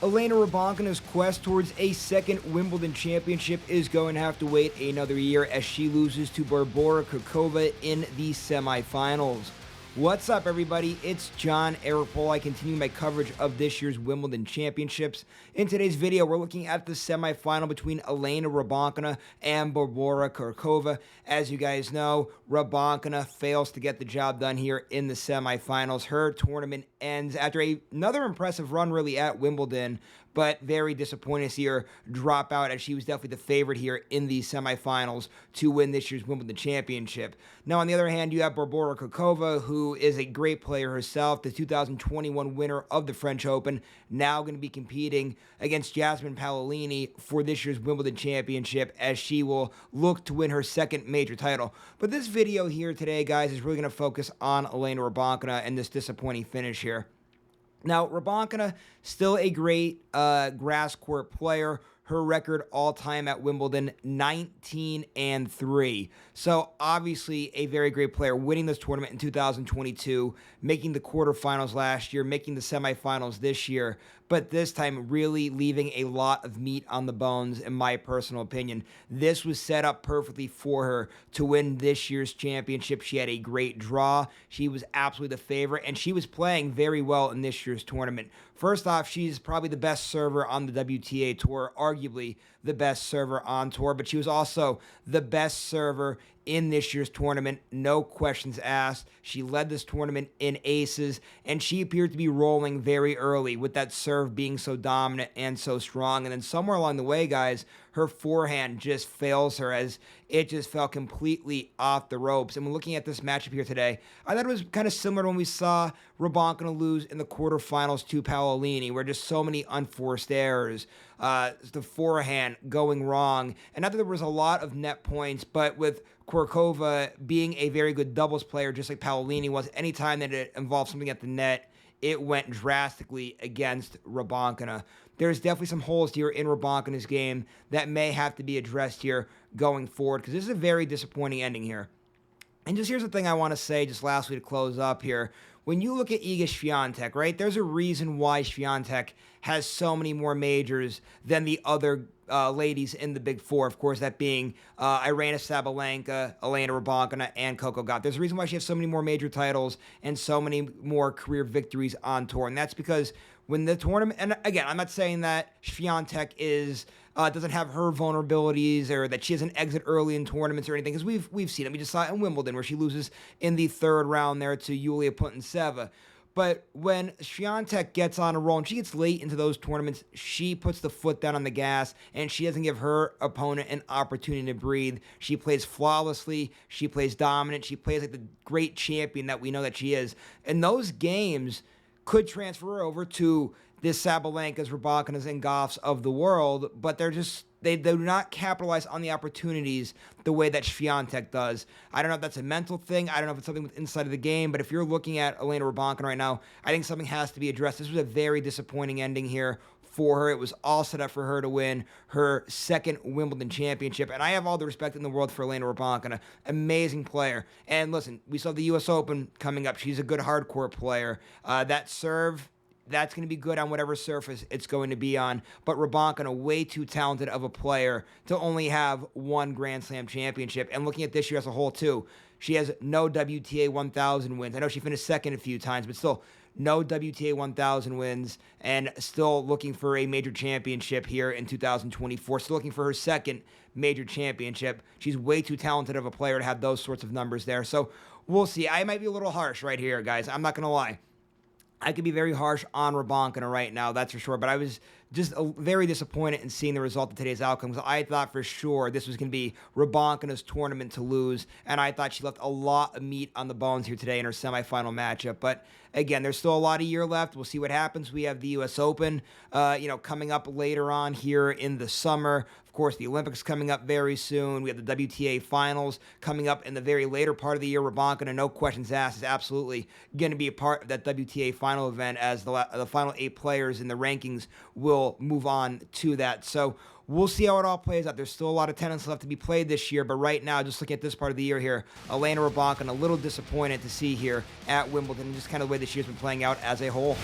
Elena Rybakina's quest towards a second Wimbledon championship is going to have to wait another year as she loses to Barbora Krejcikova in the semifinals. What's up, everybody? It's John Eric Paul. I continue my coverage of this year's Wimbledon championships. In today's video, we're looking at the semifinal between Elena Rybakina and Barbora Krejcikova. As you guys know, Rybakina fails to get the job done here in the semifinals. Her tournament ends after another impressive run really at Wimbledon, but very disappointing to see her drop out as she was definitely the favorite here in the semifinals to win this year's Wimbledon championship. Now, on the other hand, you have Barbora Krejcikova, who is a great player herself, the 2021 winner of the French Open, now going to be competing against Jasmine Paolini for this year's Wimbledon championship as she will look to win her second major title. But this video here today, guys, is really going to focus on Elena Rybakina and this disappointing finish here. Now, Rybakina, still a great grass court player. Her record all-time at Wimbledon, 19-3. So, obviously, a very great player, winning this tournament in 2022, making the quarterfinals last year, making the semifinals this year, but this time really leaving a lot of meat on the bones, in my personal opinion. This was set up perfectly for her to win this year's championship. She had a great draw. She was absolutely the favorite, and she was playing very well in this year's tournament. First off, she's probably the best server on the WTA Tour, arguably the best server on tour, but she was also the best server in this year's tournament, no questions asked. She led this tournament in aces, and she appeared to be rolling very early with that serve being so dominant and so strong. And then somewhere along the way, guys, her forehand just fails her as it just fell completely off the ropes. And when looking at this matchup here today, I thought it was kind of similar to when we saw Rybakina lose in the quarterfinals to Paolini, where just so many unforced errors, the forehand going wrong. And not that there was a lot of net points, but with Krejcikova being a very good doubles player, just like Paolini was, anytime that it involved something at the net, it went drastically against Rybakina. There's definitely some holes here in Rybakina's game that may have to be addressed here going forward, because this is a very disappointing ending here. And just here's the thing I want to say just lastly to close up here. When you look at Iga Swiatek, right, there's a reason why Swiatek has so many more majors than the other ladies in the Big Four, of course, that being Aryna Sabalenka, Elena Rybakina, and Coco Gauff. There's a reason why she has so many more major titles and so many more career victories on tour, and that's because when the tournament, and again, I'm not saying that Swiatek doesn't have her vulnerabilities or that she has an exit early in tournaments or anything, because we've seen it. We just saw it in Wimbledon where she loses in the third round there to Yulia Putintseva. But when Swiatek gets on a roll and she gets late into those tournaments, she puts the foot down on the gas and she doesn't give her opponent an opportunity to breathe. She plays flawlessly. She plays dominant. She plays like the great champion that we know that she is. And those games could transfer over to this Sabalenka's, Rybakina's, and Gauff's of the world, but they do not capitalize on the opportunities the way that Swiatek does. I don't know if that's a mental thing. I don't know if it's something inside of the game, but if you're looking at Elena Rybakina right now, I think something has to be addressed. This was a very disappointing ending here for her. It was all set up for her to win her second Wimbledon championship, and I have all the respect in the world for Elena Rybakina. Amazing player. And listen, we saw the U.S. Open coming up. She's a good hardcourt player. That serve, that's going to be good on whatever surface it's going to be on. But Rybakina, way too talented of a player to only have one Grand Slam championship. And looking at this year as a whole, too, she has no WTA 1000 wins. I know she finished second a few times, but still, no WTA 1000 wins, and still looking for a major championship here in 2024. Still looking for her second major championship. She's way too talented of a player to have those sorts of numbers there. So we'll see. I might be a little harsh right here, guys. I'm not going to lie. I could be very harsh on Rybakina right now, that's for sure, but I was just very disappointed in seeing the result of today's outcomes. I thought for sure this was going to be Rybakina's tournament to lose, and I thought she left a lot of meat on the bones here today in her semifinal matchup. But again, there's still a lot of year left. We'll see what happens. We have the U.S. Open, coming up later on here in the summer. Of course, the Olympics coming up very soon. We have the WTA finals coming up in the very later part of the year. Rybakina, no questions asked, is absolutely going to be a part of that WTA final event as the final 8 players in the rankings will move on to that. So we'll see how it all plays out. There's still a lot of tennis left to be played this year, but right now, just looking at this part of the year here, Elena Rybakina, a little disappointed to see here at Wimbledon, just kind of the way this year's been playing out as a whole.